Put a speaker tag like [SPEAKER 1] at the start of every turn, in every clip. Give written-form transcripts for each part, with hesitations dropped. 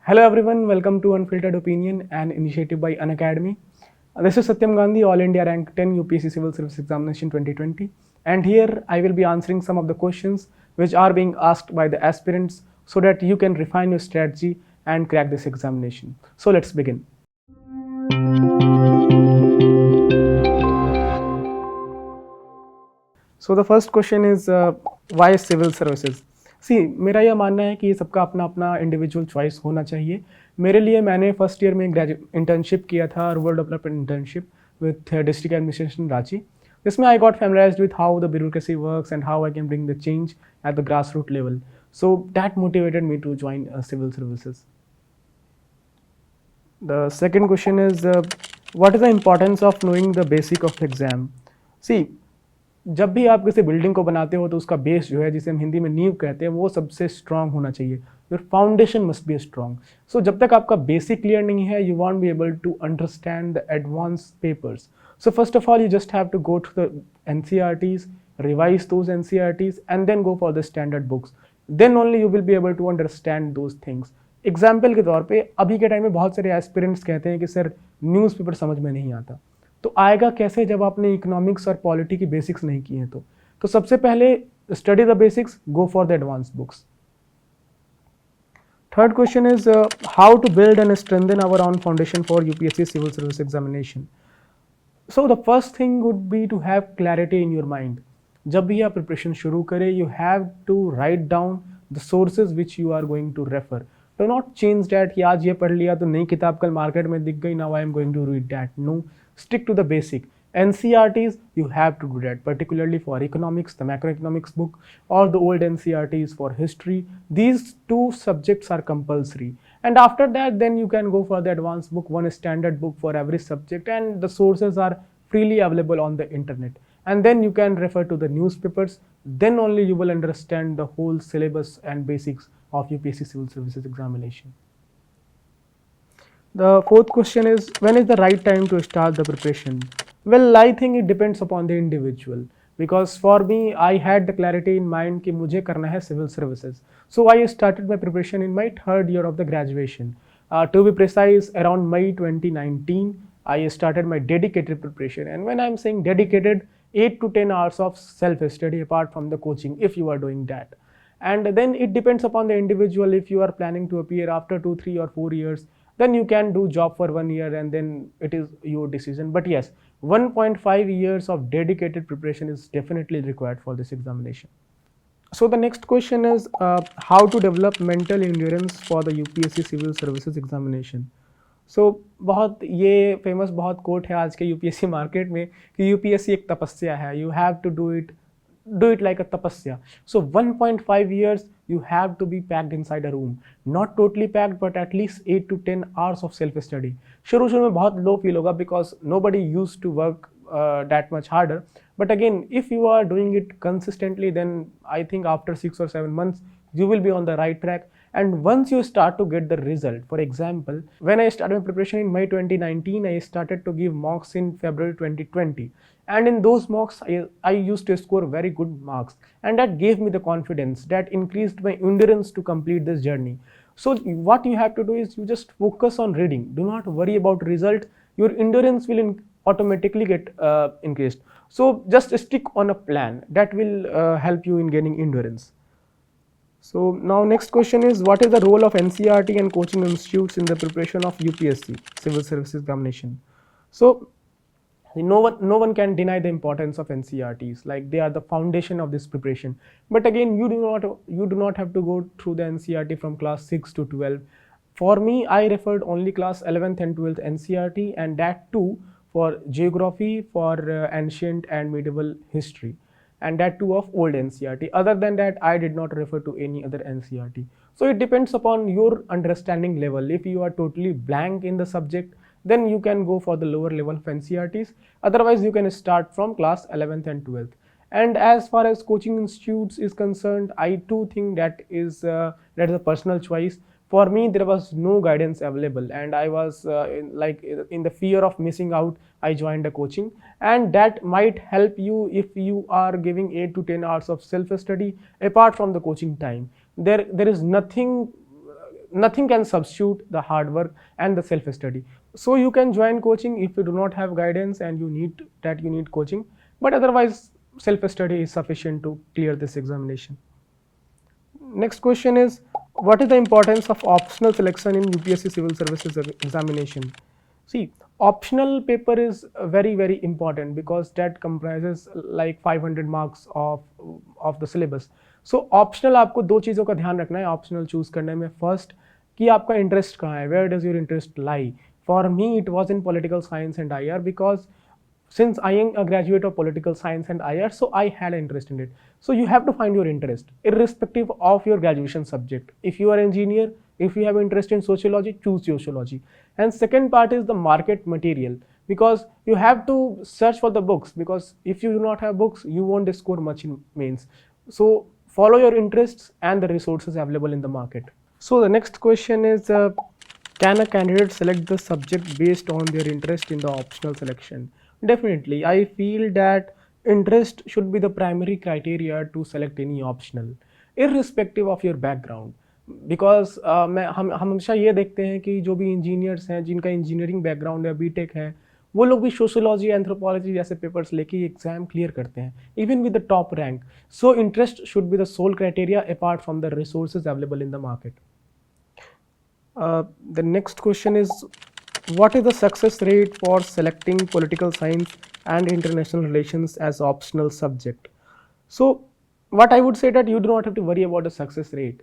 [SPEAKER 1] Hello everyone, welcome to Unfiltered Opinion, an initiative by Unacademy. This is Satyam Gandhi, All India Rank 10 UPSC Civil Service Examination 2020. And here I will be answering some of the questions which are being asked by the aspirants so that you can refine your strategy and crack this examination. So let's begin. So the first question is why civil services? सी मेरा यह मानना है कि ये सबका अपना अपना individual choice होना चाहिए. मेरे लिए मैंने फर्स्ट ईयर में इंटर्नशिप किया था, rural development internship with district administration Ranchi, जिसमें I got familiarized with how the bureaucracy works and how I can bring the change at the grass root level. So that motivated me to join civil services. The second question is what is the importance of knowing the basic of the exam? See, जब भी आप किसी building को बनाते हो तो उसका base जो है, जिसे हम हिंदी में नींव कहते हैं, वो सबसे स्ट्रांग होना चाहिए. Your foundation must be strong. So जब तक आपका बेसिक क्लियर नहीं है, you won't be able to understand the advance papers. So first of all you just have to go to the NCERTs, revise those NCERTs and then go for the standard books. Then only you will be able to understand those things. Example के तौर पे अभी के time में बहुत सारे aspirants कहते हैं कि सर न्यूज़पेपर समझ में नहीं आता. तो आएगा कैसे जब आपने इकोनॉमिक्स और पॉलिटी की बेसिक्स नहीं किए हैं? तो सबसे पहले study the basics, go for the advance books. Third question is how to build and strengthen our own foundation for UPSC civil service examination. So the first thing would be to have clarity in your mind. जब भी आप preparation शुरू करें, you have to write down the sources which you are going to refer. Do not change that कि आज ये पढ़ लिया तो नई किताब कल मार्केट में दिख गई, now I am going to read that. No, stick to the basic. NCERTs, you have to do that, particularly for economics, the macroeconomics book, or the old NCERTs for history. These two subjects are compulsory. And after that, then you can go for the advanced book, one standard book for every subject, and the sources are freely available on the internet. And then you can refer to the newspapers. Then only you will understand the whole syllabus and basics of UPSC Civil Services examination. The fourth question is, when is the right time to start the preparation? Well, I think it depends upon the individual. Because for me, I had the clarity in mind कि मुझे करना है civil services. So I started my preparation in my third year of the graduation. To be precise, around May 2019, I started my dedicated preparation. And when I'm saying dedicated, 8 to 10 hours of self-study apart from the coaching, if you are doing that. And then it depends upon the individual. If you are planning to appear after 2, 3 or 4 years, then you can do job for 1 year and then it is your decision. But yes, 1.5 years of dedicated preparation is definitely required for this examination. So the next question is how to develop mental endurance for the UPSC Civil Services examination. So बहुत ये famous बहुत coat है आज के UPSC market में कि UPSC एक तपस्या है. You have to do it like a tapasya. So 1.5 years you have to be packed inside a room. Not totally packed, but at least 8 to 10 hours of self study. शुरू में बहुत low feel होगा because nobody used to work that much harder. But again, if you are doing it consistently, then I think after 6 or 7 months you will be on the right track. And once you start to get the result, for example, when I started my preparation in May 2019, I started to give mocks in February 2020. And in those mocks, I used to score very good marks. And that gave me the confidence, that increased my endurance to complete this journey. So what you have to do is you just focus on reading. Do not worry about result. Your endurance will automatically get increased. So just stick on a plan. That will help you in gaining endurance. So now next question is, what is the role of NCERT and coaching institutes in the preparation of UPSC Civil Services examination? So no one can deny the importance of NCERTs, like they are the foundation of this preparation. But again, you do not have to go through the NCERT from class 6 to 12. For me, I referred only class 11th and 12th NCERT, and that too for geography, for ancient and medieval history, and that too of old NCERT. Other than that, I did not refer to any other NCERT. So it depends upon your understanding level. If you are totally blank in the subject, then you can go for the lower level of NCERTs. Otherwise, you can start from class 11th and 12th. And as far as coaching institutes is concerned, I too think that is a personal choice. For me, there was no guidance available, and I was in the fear of missing out. I joined a coaching, and that might help you if you are giving 8 to 10 hours of self-study apart from the coaching time. There is nothing nothing can substitute the hard work and the self study. So you can join coaching if you do not have guidance and you need coaching, but otherwise self study is sufficient to clear this examination. Next question is, what is the importance of optional selection in UPSC civil services examination? See, optional paper is very important because that comprises like 500 marks of the syllabus. So optional आपको दो चीज़ों का ध्यान रखना है optional choose करने में. First, कि आपका interest कहाँ है, where does your interest lie? For me, it was in political science and IR because since I am a graduate of political science and IR, so I had an interest in it. So you have to find your interest irrespective of your graduation subject. If you are an engineer, if you have interest in sociology, choose sociology. And second part is the market material, because you have to search for the books, because if you do not have books, you won't score much in mains. So follow your interests and the resources available in the market. So the next question is, can a candidate select the subject based on their interest in the optional selection? Definitely, I feel that interest should be the primary criteria to select any optional, irrespective of your background. Because हम हमेशा ये देखते हैं कि जो भी engineers हैं, जिनका इंजीनियरिंग बैकग्राउंड है, बीटेक है, वो लोग भी सोशियोलॉजी, एंथ्रोपोलॉजी जैसे पेपर्स लेके एग्जाम क्लियर करते हैं, even with the top rank. So interest should be the sole criteria apart from the resources available in the market. The next question is, what is the success rate for selecting political science and international relations as optional subject? So what I would say that you do not have to worry about the success rate.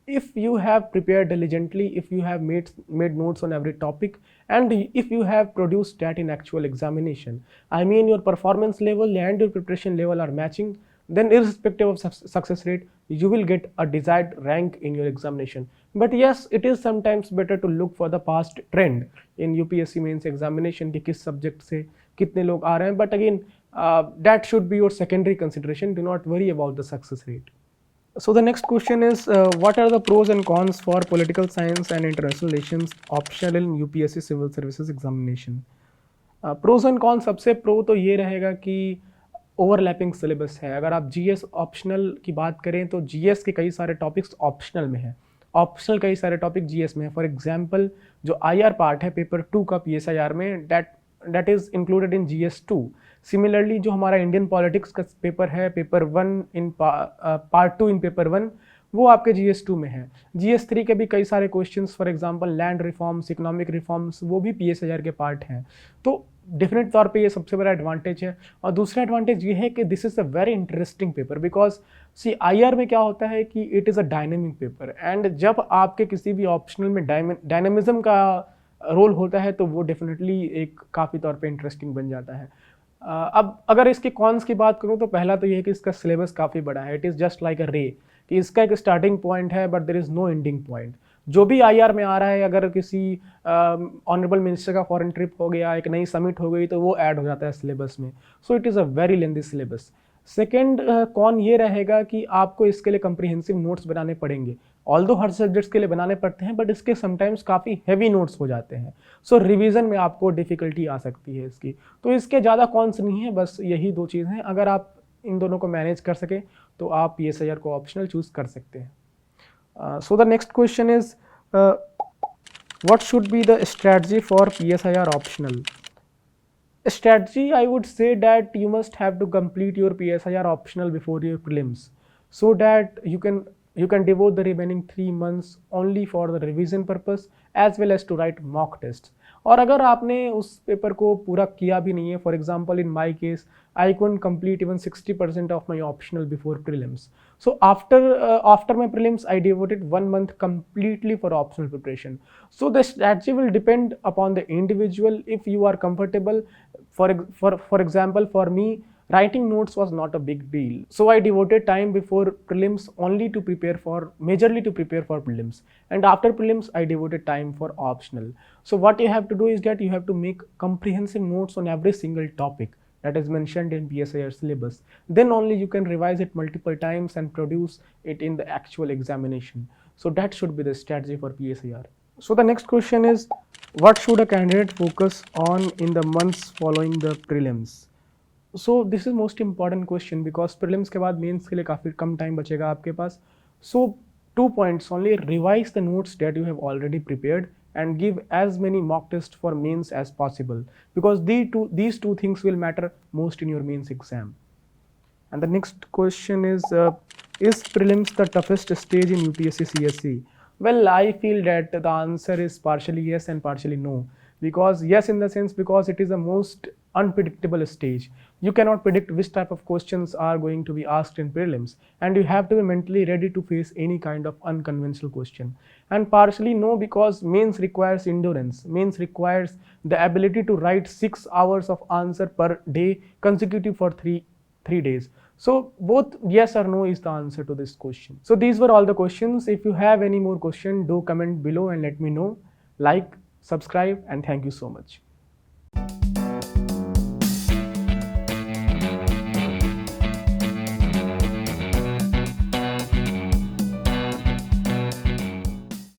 [SPEAKER 1] If you have prepared diligently, if you have made notes on every topic, and if you have produced that in actual examination, I mean your performance level and your preparation level are matching, then irrespective of success rate, you will get a desired rank in your examination. But yes, it is sometimes better to look for the past trend in UPSC mains examination कि किस subject से कितने लोग आ रहे हैं. But again, that should be your secondary consideration. Do not worry about the success rate. So the next question is, what are the pros and cons for political science and international relations optional in UPSC civil services examination? Pros and cons, सबसे pro तो ये रहेगा कि overlapping syllabus है. अगर आप GS optional की बात करें तो जीएस के कई सारे टॉपिक्स ऑप्शनल में हैं, ऑप्शनल कई सारे टॉपिक जीएस में है. फॉर एग्जांपल जो आईआर पार्ट है पेपर 2 का पीएसआईआर में, that is included in GS 2. Similarly जो हमारा इंडियन पॉलिटिक्स का पेपर है, paper 1 in part 2 in paper 1, वो आपके जीएस 2 में है. जीएस 3 के भी कई सारे questions, for example land reforms, economic reforms, वो भी पीएसआईआर के पार्ट हैं. तो डेफिनेट तौर पे ये सबसे बड़ा एडवांटेज है. और दूसरा एडवांटेज ये है कि this is a very interesting paper, because see IR में क्या होता है कि it is a dynamic paper, and जब आपके किसी भी ऑप्शनल में डायनेमिज्म का रोल होता है तो वो डेफिनेटली एक काफ़ी तौर पे इंटरेस्टिंग बन जाता है. अब अगर इसके कॉन्स की बात करूँ तो पहला तो ये है कि इसका सिलेबस काफ़ी बड़ा है. It is just like a ray, कि इसका एक स्टार्टिंग पॉइंट है but there is no ending point. जो भी आईआर में आ रहा है, अगर किसी ऑनरेबल मिनिस्टर का फॉरेन ट्रिप हो गया, एक नई समिट हो गई, तो वो ऐड हो जाता है सिलेबस में. So it is a very lengthy syllabus. Second कौन ये रहेगा कि आपको इसके लिए कंप्रीहेंसिव नोट्स बनाने पड़ेंगे. ऑल्दो हर सब्जेक्ट्स के लिए बनाने पड़ते हैं, बट इसके समटाइम्स काफ़ी हैवी नोट्स हो जाते हैं. सो रिवीजन में आपको डिफ़िकल्टी आ सकती है इसकी. तो इसके ज़्यादा कॉन्स नहीं है, बस यही दो चीज़ हैं. अगर आप इन दोनों को मैनेज कर सकें तो आप पीएसआईआर को ऑप्शनल चूज़ कर सकते हैं. So the next question is, what should be the strategy for PSIR optional? Strategy, I would say that you must have to complete your PSIR optional before your prelims, so that you can devote the remaining 3 months only for the revision purpose as well as to write mock tests. और अगर आपने उस paper को पूरा किया भी नहीं है, for example in my case I couldn't complete even 60% of my optional before prelims. So after my prelims, I devoted 1 month completely for optional preparation. So the strategy will depend upon the individual. If you are comfortable, for example, for me, writing notes was not a big deal. So I devoted time before prelims only to majorly to prepare for prelims. And after prelims, I devoted time for optional. So what you have to do is that you have to make comprehensive notes on every single topic that is mentioned in PSIR syllabus. Then only you can revise it multiple times and produce it in the actual examination. So that should be the strategy for PSIR. So the next question is, what should a candidate focus on in the months following the prelims? So this is most important question because prelims के बाद mains के लिए काफ़ी कम time बचेगा आपके पास. So 2 points only: revise the notes that you have already prepared and give as many mock tests for mains as possible, because these two things will matter most in your mains exam. And the next question is prelims the toughest stage in UPSC CSE? Well, I feel that the answer is partially yes and partially no. Because yes, in the sense, because it is the most unpredictable stage. You cannot predict which type of questions are going to be asked in prelims, and you have to be mentally ready to face any kind of unconventional question. And partially no, because mains requires endurance. Mains requires the ability to write 6 hours of answer per day consecutive for 3 days. So both yes or no is the answer to this question. So these were all the questions. If you have any more question, do comment below and let me know. Like, subscribe, and thank you so much.